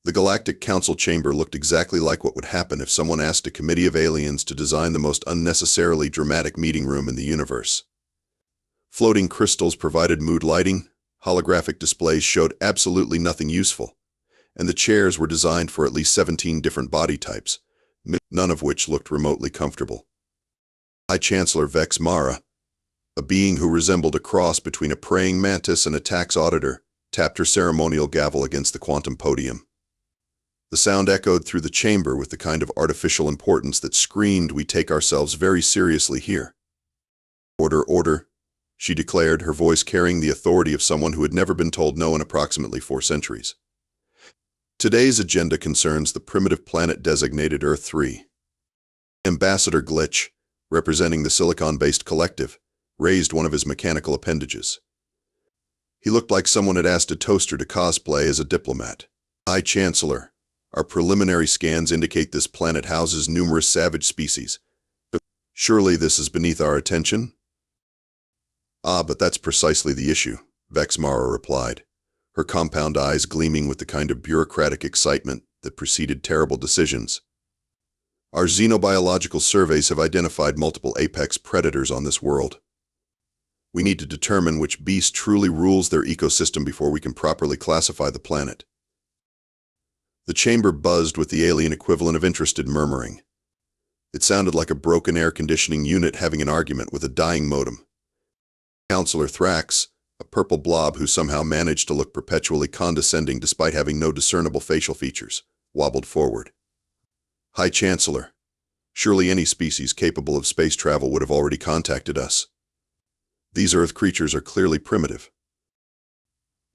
The Galactic Council chamber looked exactly like what would happen if someone asked a committee of aliens to design the most unnecessarily dramatic meeting room in the universe. Floating crystals provided mood lighting, holographic displays showed absolutely nothing useful, and the chairs were designed for at least 17 different body types, none of which looked remotely comfortable. High Chancellor Vex Mara, a being who resembled a cross between a praying mantis and a tax auditor, tapped her ceremonial gavel against the quantum podium. The sound echoed through the chamber with the kind of artificial importance that screamed, "We take ourselves very seriously here." "Order, order," she declared, her voice carrying the authority of someone who had never been told no in approximately 4 centuries. Today's agenda concerns the primitive planet designated Earth 3. Ambassador Glitch, representing the silicon-based collective, raised one of his mechanical appendages. He looked like someone had asked a toaster to cosplay as a diplomat. "High Chancellor, our preliminary scans indicate this planet houses numerous savage species. Surely this is beneath our attention?" "Ah, but that's precisely the issue," Vex Mara replied, her compound eyes gleaming with the kind of bureaucratic excitement that preceded terrible decisions. "Our xenobiological surveys have identified multiple apex predators on this world. We need to determine which beast truly rules their ecosystem before we can properly classify the planet." The chamber buzzed with the alien equivalent of interested murmuring. It sounded like a broken air conditioning unit having an argument with a dying modem. Counselor Thrax, a purple blob who somehow managed to look perpetually condescending despite having no discernible facial features, wobbled forward. "High Chancellor, surely any species capable of space travel would have already contacted us. These Earth creatures are clearly primitive."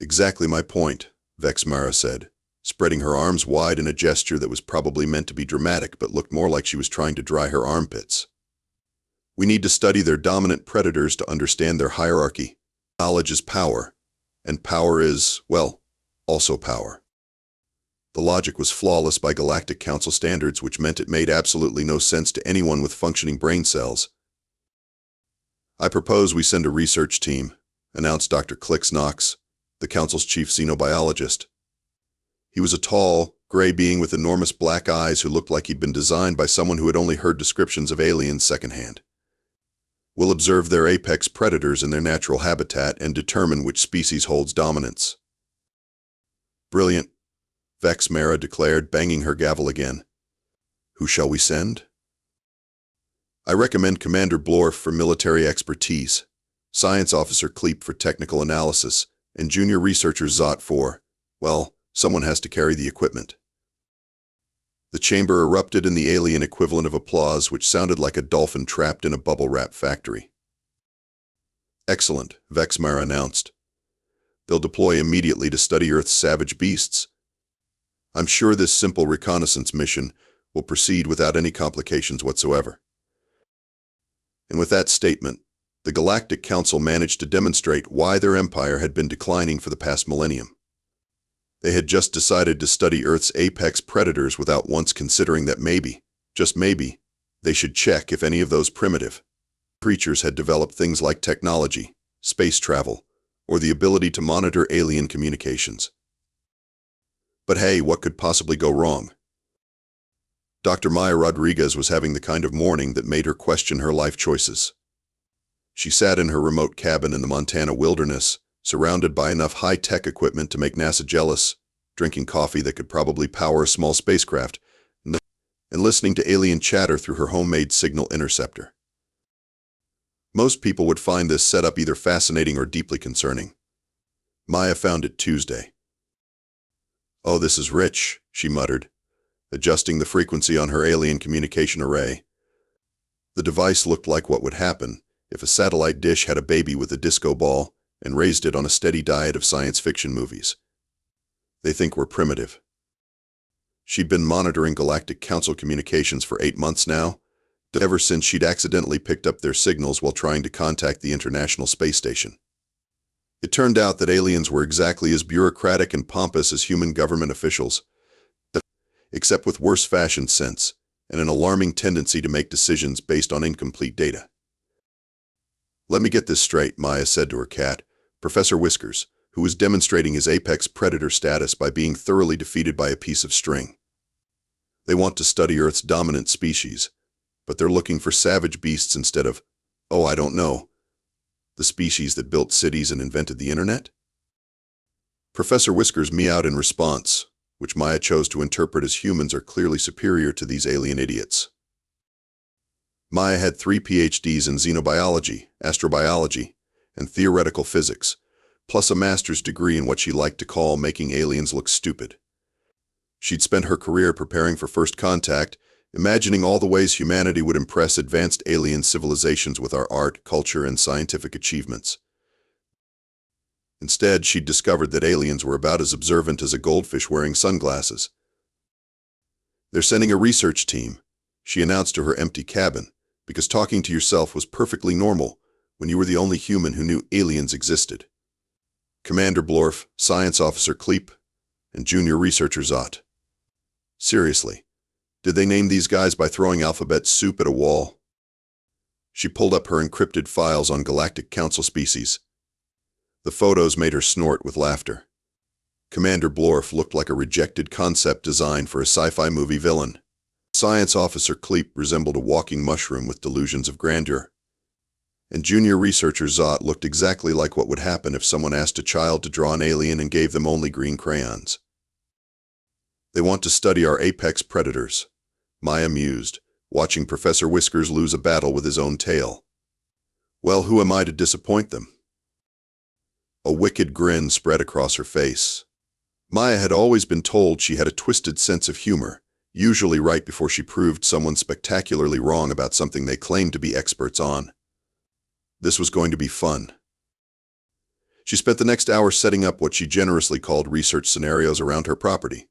"Exactly my point," Vex Mara said, spreading her arms wide in a gesture that was probably meant to be dramatic but looked more like she was trying to dry her armpits. "We need to study their dominant predators to understand their hierarchy. Knowledge is power, and power is, well, also power." The logic was flawless by Galactic Council standards, which meant it made absolutely no sense to anyone with functioning brain cells. "I propose we send a research team," announced Dr. Clix Knox, the Council's chief xenobiologist. He was a tall, gray being with enormous black eyes who looked like he'd been designed by someone who had only heard descriptions of aliens secondhand. "We'll observe their apex predators in their natural habitat and determine which species holds dominance." "Brilliant," Vex Mara declared, banging her gavel again. "Who shall we send?" "I recommend Commander Blorf for military expertise, Science Officer Kleep for technical analysis, and Junior Researcher Zot for, well, someone has to carry the equipment." The chamber erupted in the alien equivalent of applause, which sounded like a dolphin trapped in a bubble wrap factory. "Excellent," Vex Mara announced. "They'll deploy immediately to study Earth's savage beasts. I'm sure this simple reconnaissance mission will proceed without any complications whatsoever." And with that statement, the Galactic Council managed to demonstrate why their empire had been declining for the past millennium. They had just decided to study Earth's apex predators without once considering that maybe, just maybe, they should check if any of those primitive creatures had developed things like technology, space travel, or the ability to monitor alien communications. But hey, what could possibly go wrong? Dr. Maya Rodriguez was having the kind of morning that made her question her life choices. She sat in her remote cabin in the Montana wilderness, surrounded by enough high-tech equipment to make NASA jealous, drinking coffee that could probably power a small spacecraft, and listening to alien chatter through her homemade signal interceptor. Most people would find this setup either fascinating or deeply concerning. Maya found it Tuesday. "Oh, this is rich," she muttered, adjusting the frequency on her alien communication array. The device looked like what would happen if a satellite dish had a baby with a disco ball and raised it on a steady diet of science fiction movies. "They think we're primitive." She'd been monitoring Galactic Council communications for 8 months now, ever since she'd accidentally picked up their signals while trying to contact the International Space Station. It turned out that aliens were exactly as bureaucratic and pompous as human government officials, except with worse fashion sense and an alarming tendency to make decisions based on incomplete data. "Let me get this straight," Maya said to her cat, Professor Whiskers, who was demonstrating his apex predator status by being thoroughly defeated by a piece of string. They want to study Earth's dominant species, but they're looking for savage beasts instead of, oh, I don't know, the species that built cities and invented the internet? Professor Whiskers meowed in response, which Maya chose to interpret as humans are clearly superior to these alien idiots. Maya had 3 PhDs in xenobiology, astrobiology, and theoretical physics, plus a master's degree in what she liked to call making aliens look stupid. She'd spent her career preparing for first contact, imagining all the ways humanity would impress advanced alien civilizations with our art, culture, and scientific achievements. Instead, she'd discovered that aliens were about as observant as a goldfish wearing sunglasses. "They're sending a research team," she announced to her empty cabin, because talking to yourself was perfectly normal when you were the only human who knew aliens existed. Commander Blorf, Science Officer Kleep, and Junior Researcher Zott. Seriously, did they name these guys by throwing alphabet soup at a wall? She pulled up her encrypted files on Galactic Council species. The photos made her snort with laughter. Commander Blorf looked like a rejected concept design for a sci-fi movie villain. Science Officer Kleep resembled a walking mushroom with delusions of grandeur. And Junior Researcher Zott looked exactly like what would happen if someone asked a child to draw an alien and gave them only green crayons. "They want to study our apex predators," Maya mused, watching Professor Whiskers lose a battle with his own tail. Well, who am I to disappoint them? A wicked grin spread across her face. Maya had always been told she had a twisted sense of humor, usually right before she proved someone spectacularly wrong about something they claimed to be experts on. This was going to be fun. She spent the next hour setting up what she generously called research scenarios around her property.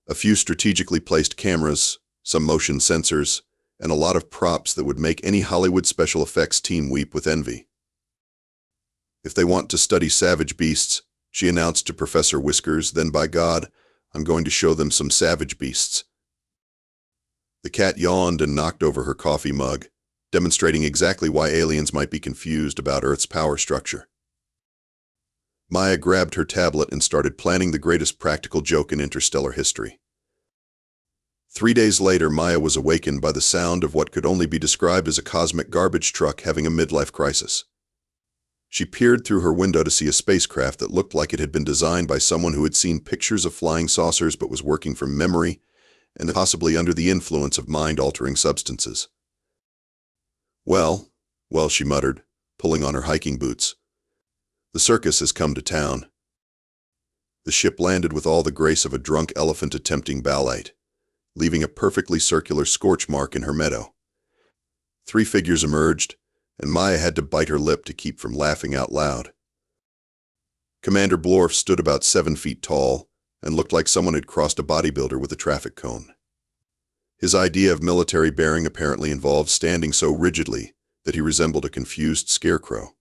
A few strategically placed cameras, some motion sensors, and a lot of props that would make any Hollywood special effects team weep with envy. "If they want to study savage beasts," she announced to Professor Whiskers, "then by God, I'm going to show them some savage beasts." The cat yawned and knocked over her coffee mug, demonstrating exactly why aliens might be confused about Earth's power structure. Maya grabbed her tablet and started planning the greatest practical joke in interstellar history. 3 days later, Maya was awakened by the sound of what could only be described as a cosmic garbage truck having a midlife crisis. She peered through her window to see a spacecraft that looked like it had been designed by someone who had seen pictures of flying saucers but was working from memory and possibly under the influence of mind-altering substances. Well, she muttered, pulling on her hiking boots. The circus has come to town. The ship landed with all the grace of a drunk elephant attempting ballet, leaving a perfectly circular scorch mark in her meadow. 3 figures emerged, and Maya had to bite her lip to keep from laughing out loud. Commander Blorf stood about 7 feet tall and looked like someone had crossed a bodybuilder with a traffic cone. His idea of military bearing apparently involved standing so rigidly that he resembled a confused scarecrow.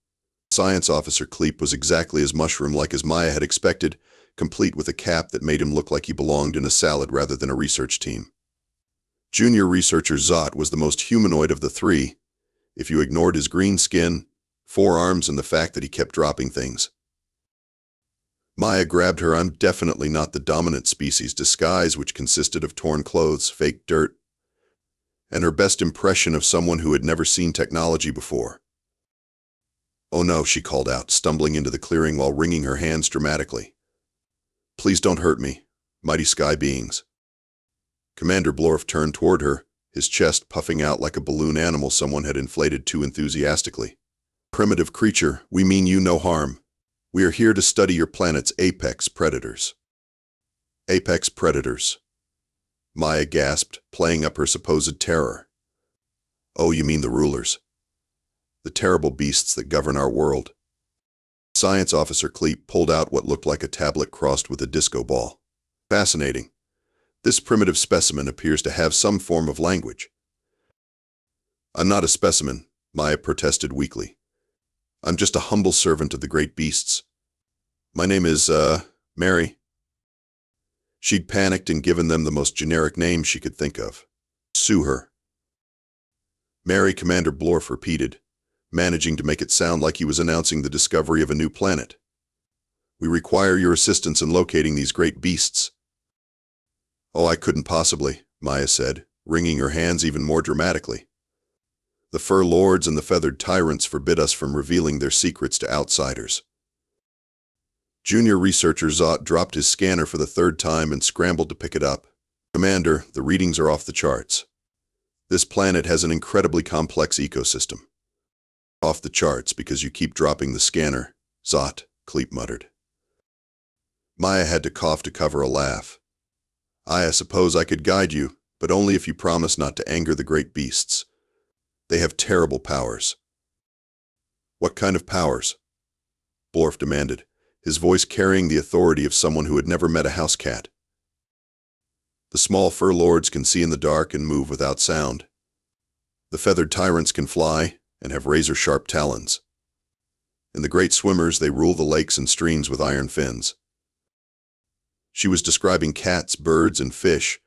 Science Officer Kleep was exactly as mushroom-like as Maya had expected, complete with a cap that made him look like he belonged in a salad rather than a research team. Junior Researcher Zott was the most humanoid of the 3, if you ignored his green skin, 4 arms, and the fact that he kept dropping things. Maya grabbed her "I'm definitely not the dominant species" disguise, which consisted of torn clothes, fake dirt, and her best impression of someone who had never seen technology before. "Oh no," she called out, stumbling into the clearing while wringing her hands dramatically. "Please don't hurt me, mighty sky beings." Commander Blorf turned toward her, his chest puffing out like a balloon animal someone had inflated too enthusiastically. "Primitive creature, we mean you no harm. We are here to study your planet's apex predators." "Apex predators?" Maya gasped, playing up her supposed terror. "Oh, you mean the rulers. The terrible beasts that govern our world." Science Officer Kleep pulled out what looked like a tablet crossed with a disco ball. "Fascinating. This primitive specimen appears to have some form of language." "I'm not a specimen," Maya protested weakly. "I'm just a humble servant of the great beasts. My name is, Mary." She'd panicked and given them the most generic name she could think of. "Sue her." "Mary," Commander Blorf repeated, managing to make it sound like he was announcing the discovery of a new planet. We require your assistance in locating these great beasts. Oh, I couldn't possibly, Maya said, wringing her hands even more dramatically. The fur lords and the feathered tyrants forbid us from revealing their secrets to outsiders. Junior researcher Zot dropped his scanner for the third time and scrambled to pick it up. Commander, the readings are off the charts. This planet has an incredibly complex ecosystem. Off the charts because you keep dropping the scanner, Zot, Kleep muttered. Maya had to cough to cover a laugh. I suppose I could guide you, but only if you promise not to anger the great beasts. They have terrible powers. What kind of powers? Blorf demanded, his voice carrying the authority of someone who had never met a house cat. The small fur lords can see in the dark and move without sound. The feathered tyrants can fly and have razor-sharp talons. In the great swimmers, they rule the lakes and streams with iron fins. She was describing cats, birds, and fish,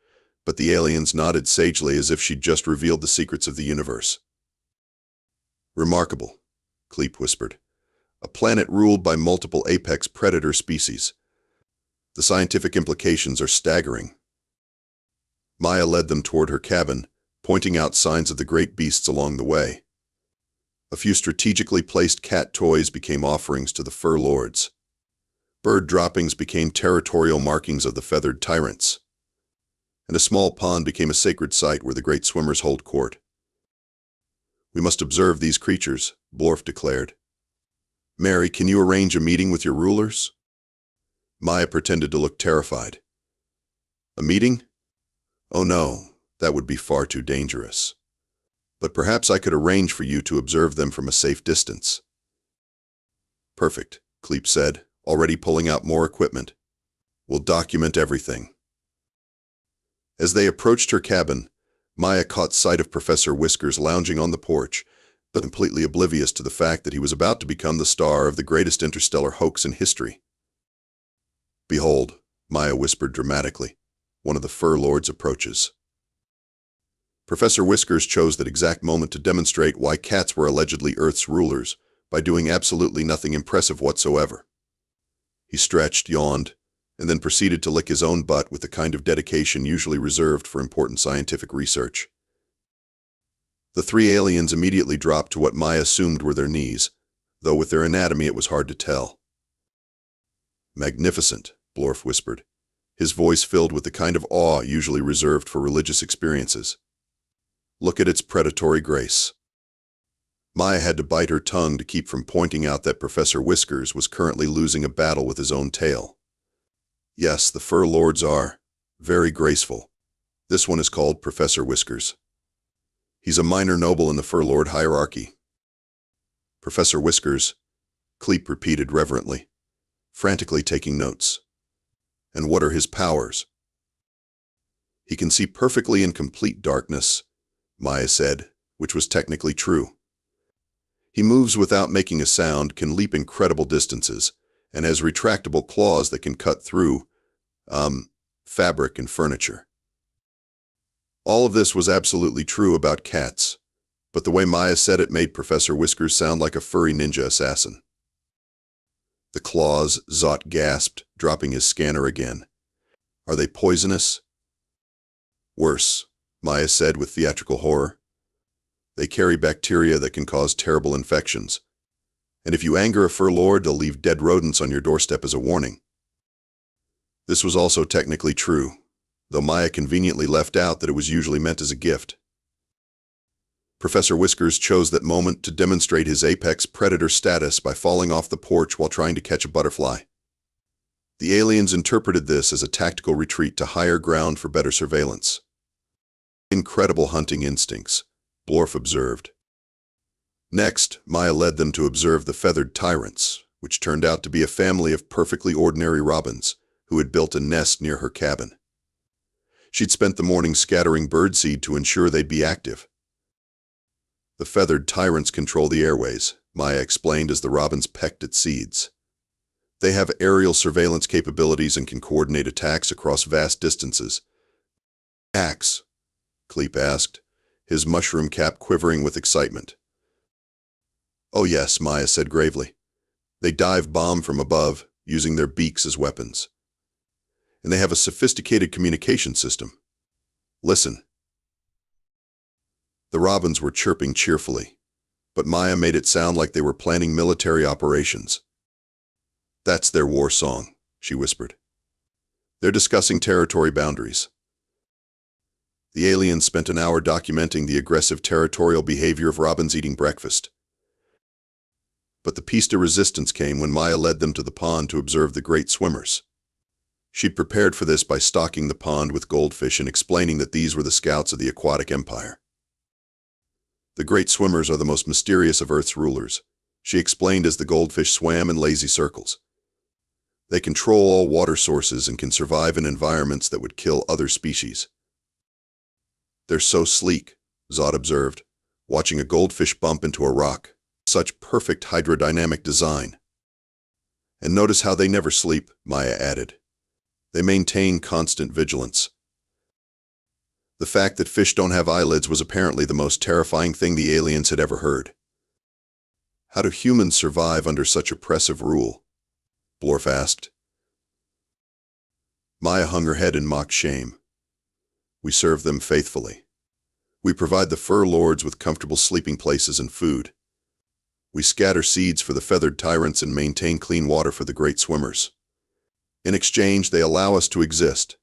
but the aliens nodded sagely as if she'd just revealed the secrets of the universe. Remarkable, Kleep whispered. A planet ruled by multiple apex predator species. The scientific implications are staggering. Maya led them toward her cabin, pointing out signs of the great beasts along the way. A few strategically placed cat toys became offerings to the fur lords. Bird droppings became territorial markings of the feathered tyrants. And a small pond became a sacred site where the great swimmers hold court. We must observe these creatures, Blorf declared. Mary, can you arrange a meeting with your rulers? Maya pretended to look terrified. A meeting? Oh no, that would be far too dangerous. But perhaps I could arrange for you to observe them from a safe distance. Perfect, Kleep said, already pulling out more equipment. We'll document everything. As they approached her cabin, Maya caught sight of Professor Whiskers lounging on the porch, but completely oblivious to the fact that he was about to become the star of the greatest interstellar hoax in history. Behold, Maya whispered dramatically, one of the fur lords approaches. Professor Whiskers chose that exact moment to demonstrate why cats were allegedly Earth's rulers by doing absolutely nothing impressive whatsoever. He stretched, yawned, and then proceeded to lick his own butt with the kind of dedication usually reserved for important scientific research. The three aliens immediately dropped to what Maya assumed were their knees, though with their anatomy it was hard to tell. Magnificent, Blorf whispered, his voice filled with the kind of awe usually reserved for religious experiences. Look at its predatory grace. Maya had to bite her tongue to keep from pointing out that Professor Whiskers was currently losing a battle with his own tail. Yes, the fur lords are very graceful. This one is called Professor Whiskers. He's a minor noble in the fur lord hierarchy. Professor Whiskers, Kleep repeated reverently, frantically taking notes. And what are his powers? He can see perfectly in complete darkness, Maya said, which was technically true. He moves without making a sound, can leap incredible distances, and has retractable claws that can cut through, fabric and furniture. All of this was absolutely true about cats, but the way Maya said it made Professor Whiskers sound like a furry ninja assassin. The claws, Zot gasped, dropping his scanner again. Are they poisonous? Worse, Maya said with theatrical horror. They carry bacteria that can cause terrible infections. And if you anger a fur lord, they'll leave dead rodents on your doorstep as a warning. This was also technically true, though Maya conveniently left out that it was usually meant as a gift. Professor Whiskers chose that moment to demonstrate his apex predator status by falling off the porch while trying to catch a butterfly. The aliens interpreted this as a tactical retreat to higher ground for better surveillance. Incredible hunting instincts, Blorf observed. Next, Maya led them to observe the feathered tyrants, which turned out to be a family of perfectly ordinary robins who had built a nest near her cabin. She'd spent the morning scattering birdseed to ensure they'd be active. The feathered tyrants control the airways, Maya explained as the robins pecked at seeds. They have aerial surveillance capabilities and can coordinate attacks across vast distances. Axe? Kleep asked, his mushroom cap quivering with excitement. Oh yes, Maya said gravely. They dive bomb from above, using their beaks as weapons. And they have a sophisticated communication system. Listen. The robins were chirping cheerfully, but Maya made it sound like they were planning military operations. That's their war song, she whispered. They're discussing territory boundaries. The aliens spent an hour documenting the aggressive territorial behavior of robins eating breakfast. But the piece de resistance came when Maya led them to the pond to observe the great swimmers. She'd prepared for this by stocking the pond with goldfish and explaining that these were the scouts of the aquatic empire. The great swimmers are the most mysterious of Earth's rulers, she explained as the goldfish swam in lazy circles. They control all water sources and can survive in environments that would kill other species. They're so sleek, Zod observed, watching a goldfish bump into a rock. Such perfect hydrodynamic design. And notice how they never sleep, Maya added. They maintain constant vigilance. The fact that fish don't have eyelids was apparently the most terrifying thing the aliens had ever heard. How do humans survive under such oppressive rule? Blorf asked. Maya hung her head in mock shame. We serve them faithfully. We provide the fur lords with comfortable sleeping places and food. We scatter seeds for the feathered tyrants and maintain clean water for the great swimmers. In exchange, they allow us to exist.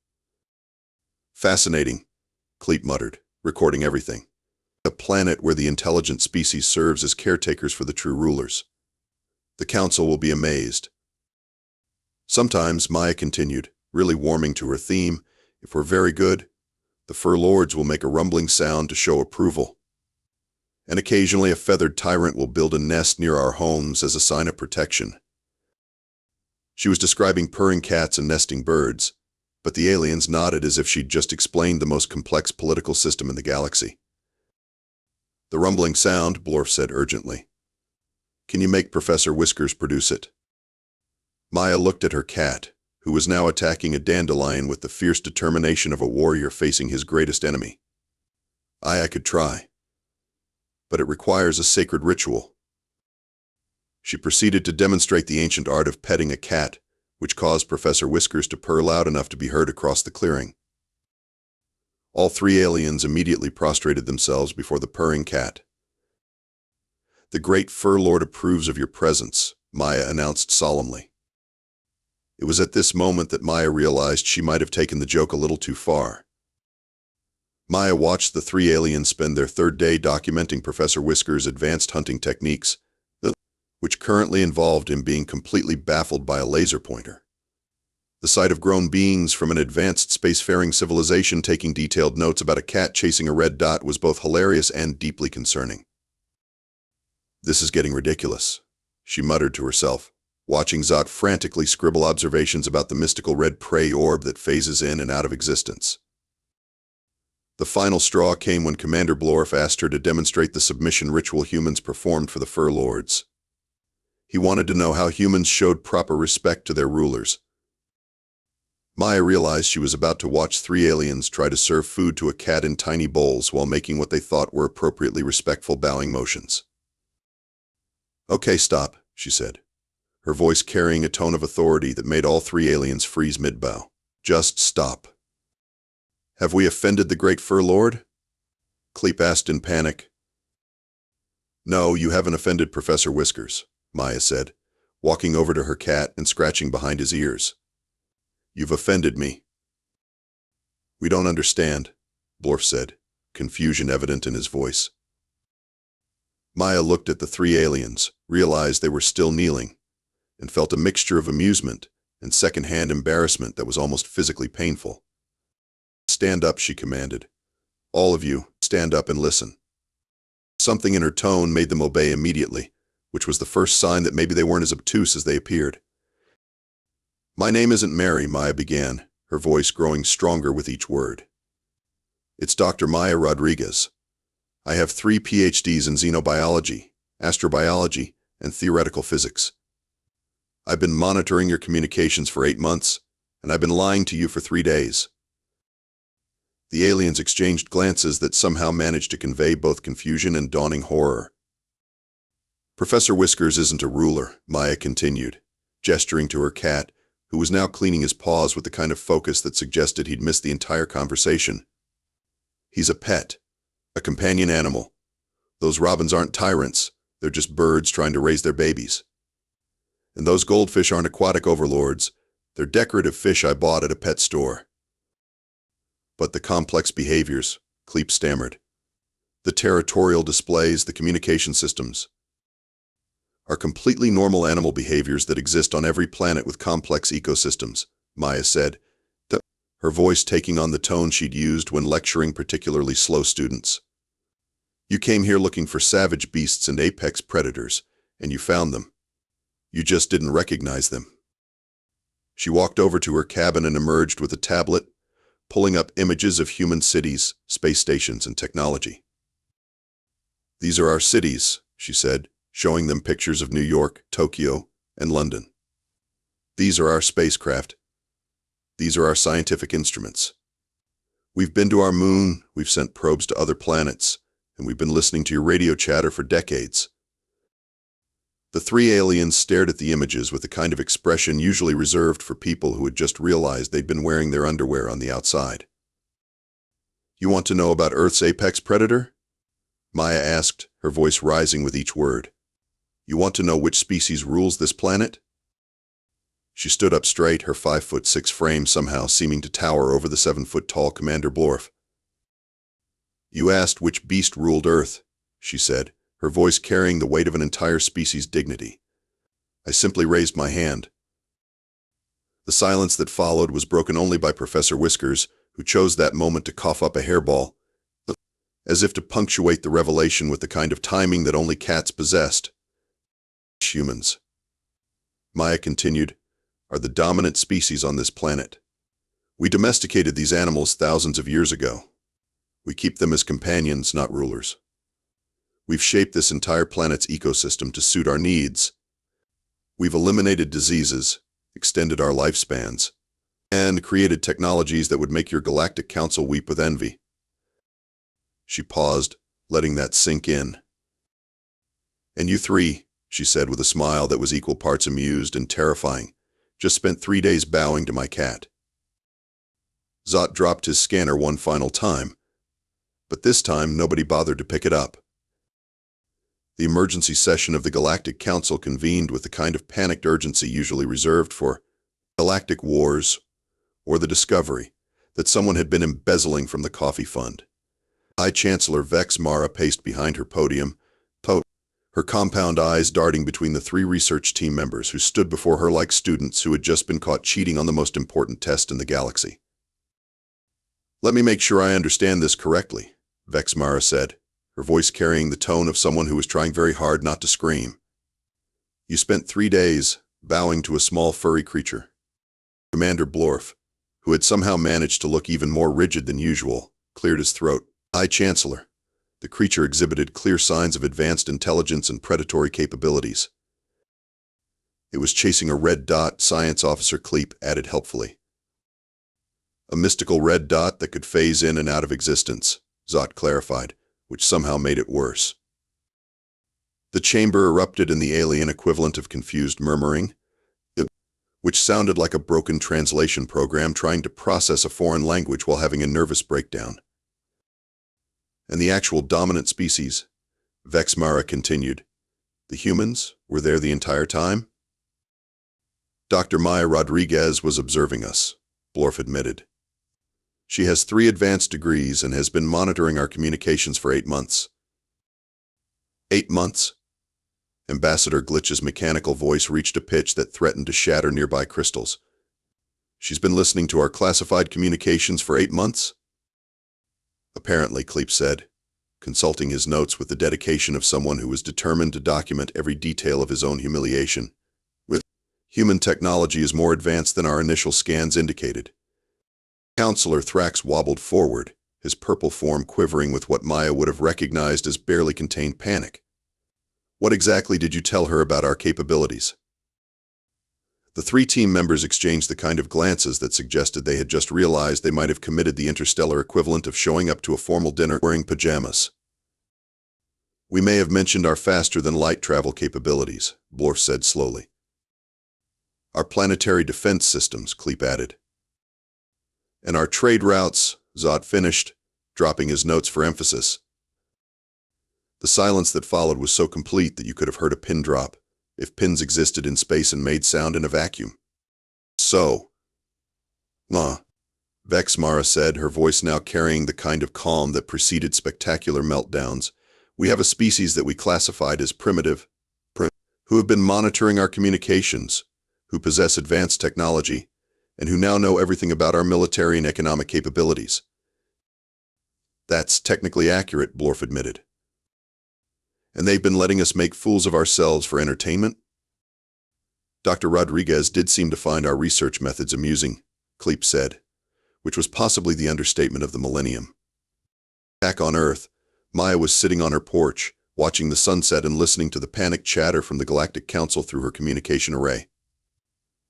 Fascinating, Cleet muttered, recording everything. A planet where the intelligent species serves as caretakers for the true rulers. The council will be amazed. Sometimes, Maya continued, really warming to her theme, if we're very good, the fur lords will make a rumbling sound to show approval. And occasionally a feathered tyrant will build a nest near our homes as a sign of protection. She was describing purring cats and nesting birds, but the aliens nodded as if she'd just explained the most complex political system in the galaxy. The rumbling sound, Blorf said urgently. Can you make Professor Whiskers produce it? Maya looked at her cat, who was now attacking a dandelion with the fierce determination of a warrior facing his greatest enemy. I could try. But it requires a sacred ritual. She proceeded to demonstrate the ancient art of petting a cat, which caused Professor Whiskers to purr loud enough to be heard across the clearing. All three aliens immediately prostrated themselves before the purring cat. The great fur lord approves of your presence, Maya announced solemnly. It was at this moment that Maya realized she might have taken the joke a little too far. Maya watched the three aliens spend their third day documenting Professor Whiskers' advanced hunting techniques, which currently involved him being completely baffled by a laser pointer. The sight of grown beings from an advanced spacefaring civilization taking detailed notes about a cat chasing a red dot was both hilarious and deeply concerning. This is getting ridiculous, she muttered to herself, watching Zot frantically scribble observations about the mystical red prey orb that phases in and out of existence. The final straw came when Commander Blorf asked her to demonstrate the submission ritual humans performed for the Fur Lords. He wanted to know how humans showed proper respect to their rulers. Maya realized she was about to watch three aliens try to serve food to a cat in tiny bowls while making what they thought were appropriately respectful bowing motions. Okay, stop, she said, her voice carrying a tone of authority that made all three aliens freeze mid-bow. Just stop. Have we offended the great Fur Lord? Cleep asked in panic. No, you haven't offended Professor Whiskers, Maya said, walking over to her cat and scratching behind his ears. You've offended me. We don't understand, Blorf said, confusion evident in his voice. Maya looked at the three aliens, realized they were still kneeling, and felt a mixture of amusement and second-hand embarrassment that was almost physically painful. Stand up, she commanded. All of you, stand up and listen. Something in her tone made them obey immediately, which was the first sign that maybe they weren't as obtuse as they appeared. My name isn't Mary, Maya began, her voice growing stronger with each word. It's Dr. Maya Rodriguez. I have 3 PhDs in xenobiology, astrobiology, and theoretical physics. I've been monitoring your communications for 8 months, and I've been lying to you for 3 days. The aliens exchanged glances that somehow managed to convey both confusion and dawning horror. Professor Whiskers isn't a ruler, Maya continued. gesturing to her cat, who was now cleaning his paws with the kind of focus that suggested he'd missed the entire conversation. He's a pet, a companion animal. Those robins aren't tyrants, they're just birds trying to raise their babies. And those goldfish aren't aquatic overlords, they're decorative fish I bought at a pet store. But the complex behaviors, Cleep stammered. The territorial displays, the communication systems, are completely normal animal behaviors that exist on every planet with complex ecosystems, Maya said, her voice taking on the tone she'd used when lecturing particularly slow students. You came here looking for savage beasts and apex predators, and you found them. You just didn't recognize them. She walked over to her cabin and emerged with a tablet, pulling up images of human cities, space stations, and technology. These are our cities, she said, showing them pictures of New York, Tokyo, and London. These are our spacecraft. These are our scientific instruments. We've been to our moon, we've sent probes to other planets, and we've been listening to your radio chatter for decades. The three aliens stared at the images with the kind of expression usually reserved for people who had just realized they'd been wearing their underwear on the outside. You want to know about Earth's apex predator? Maya asked, her voice rising with each word. You want to know which species rules this planet? She stood up straight, her 5'6" frame somehow seeming to tower over the 7-foot-tall Commander Blorf. You asked which beast ruled Earth, she said, her voice carrying the weight of an entire species' dignity. I simply raised my hand. The silence that followed was broken only by Professor Whiskers, who chose that moment to cough up a hairball, as if to punctuate the revelation with the kind of timing that only cats possessed. Humans, Maya continued, are the dominant species on this planet. We domesticated these animals thousands of years ago. We keep them as companions, not rulers. We've shaped this entire planet's ecosystem to suit our needs. We've eliminated diseases, extended our lifespans, and created technologies that would make your Galactic Council weep with envy. She paused, letting that sink in. And you three, she said with a smile that was equal parts amused and terrifying, just spent 3 days bowing to my cat. Zot dropped his scanner one final time, but this time nobody bothered to pick it up. The emergency session of the Galactic Council convened with the kind of panicked urgency usually reserved for galactic wars or the discovery that someone had been embezzling from the coffee fund. High Chancellor Vex Mara paced behind her podium, her compound eyes darting between the 3 research team members who stood before her like students who had just been caught cheating on the most important test in the galaxy. Let me make sure I understand this correctly, Vex Mara said, her voice carrying the tone of someone who was trying very hard not to scream. You spent 3 days bowing to a small furry creature. Commander Blorf, who had somehow managed to look even more rigid than usual, cleared his throat. High Chancellor. The creature exhibited clear signs of advanced intelligence and predatory capabilities. It was chasing a red dot, Science Officer Cleep added helpfully. A mystical red dot that could phase in and out of existence, Zot clarified, which somehow made it worse. The chamber erupted in the alien equivalent of confused murmuring, which sounded like a broken translation program trying to process a foreign language while having a nervous breakdown. And the actual dominant species, Vex Mara continued, the humans, were there the entire time? Dr. Maya Rodriguez was observing us, Blorf admitted. She has 3 advanced degrees and has been monitoring our communications for 8 months. 8 months? Ambassador Glitch's mechanical voice reached a pitch that threatened to shatter nearby crystals. She's been listening to our classified communications for 8 months? Apparently, Cleep said, consulting his notes with the dedication of someone who was determined to document every detail of his own humiliation. Human technology is more advanced than our initial scans indicated. Counselor Thrax wobbled forward, his purple form quivering with what Maya would have recognized as barely contained panic. What exactly did you tell her about our capabilities? The 3 team members exchanged the kind of glances that suggested they had just realized they might have committed the interstellar equivalent of showing up to a formal dinner wearing pajamas. We may have mentioned our faster-than-light travel capabilities, Blorf said slowly. Our planetary defense systems, Kleep added. And our trade routes, Zod finished, dropping his notes for emphasis. The silence that followed was so complete that you could have heard a pin drop, if pins existed in space and made sound in a vacuum. So, Vex, Mara said, her voice now carrying the kind of calm that preceded spectacular meltdowns. We have a species that we classified as primitive, who have been monitoring our communications, who possess advanced technology, and who now know everything about our military and economic capabilities. That's technically accurate, Blorf admitted. And they've been letting us make fools of ourselves for entertainment? Dr. Rodriguez did seem to find our research methods amusing, Kleep said, which was possibly the understatement of the millennium. Back on Earth, Maya was sitting on her porch, watching the sunset and listening to the panicked chatter from the Galactic Council through her communication array.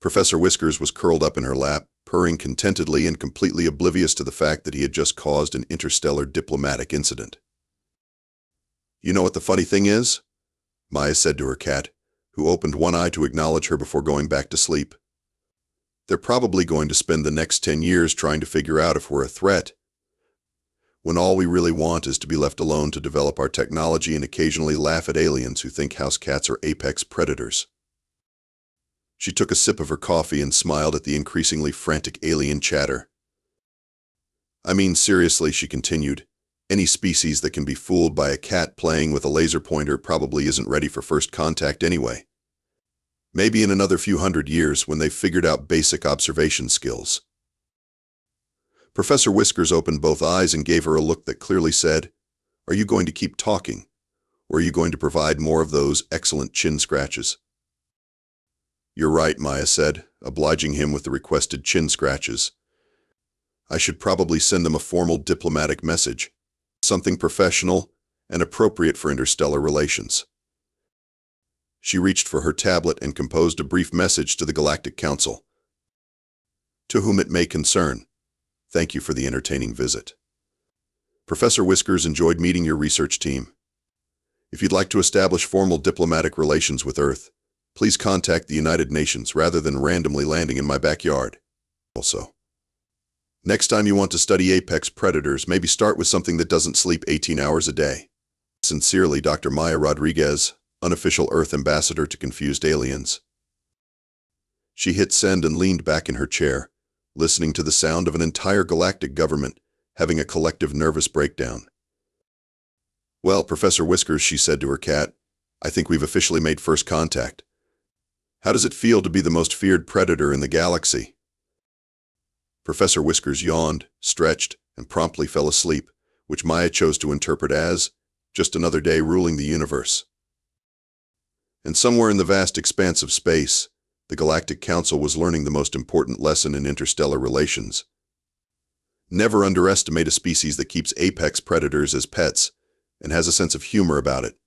Professor Whiskers was curled up in her lap, purring contentedly and completely oblivious to the fact that he had just caused an interstellar diplomatic incident. You know what the funny thing is? Maya said to her cat, who opened one eye to acknowledge her before going back to sleep. They're probably going to spend the next 10 years trying to figure out if we're a threat, when all we really want is to be left alone to develop our technology and occasionally laugh at aliens who think house cats are apex predators. She took a sip of her coffee and smiled at the increasingly frantic alien chatter. I mean, seriously, she continued, any species that can be fooled by a cat playing with a laser pointer probably isn't ready for first contact anyway. Maybe in another few hundred years when they've figured out basic observation skills. Professor Whiskers opened both eyes and gave her a look that clearly said, are you going to keep talking, or are you going to provide more of those excellent chin scratches? You're right, Maya said, obliging him with the requested chin scratches. I should probably send them a formal diplomatic message, something professional and appropriate for interstellar relations. She reached for her tablet and composed a brief message to the Galactic Council. To whom it may concern, thank you for the entertaining visit. Professor Whiskers enjoyed meeting your research team. If you'd like to establish formal diplomatic relations with Earth, please contact the United Nations rather than randomly landing in my backyard. Also, next time you want to study apex predators, maybe start with something that doesn't sleep 18 hours a day. Sincerely, Dr. Maya Rodriguez, unofficial Earth ambassador to confused aliens. She hit send and leaned back in her chair, listening to the sound of an entire galactic government having a collective nervous breakdown. Well, Professor Whiskers, she said to her cat, I think we've officially made first contact. How does it feel to be the most feared predator in the galaxy? Professor Whiskers yawned, stretched, and promptly fell asleep, which Maya chose to interpret as just another day ruling the universe. And somewhere in the vast expanse of space, the Galactic Council was learning the most important lesson in interstellar relations. Never underestimate a species that keeps apex predators as pets and has a sense of humor about it.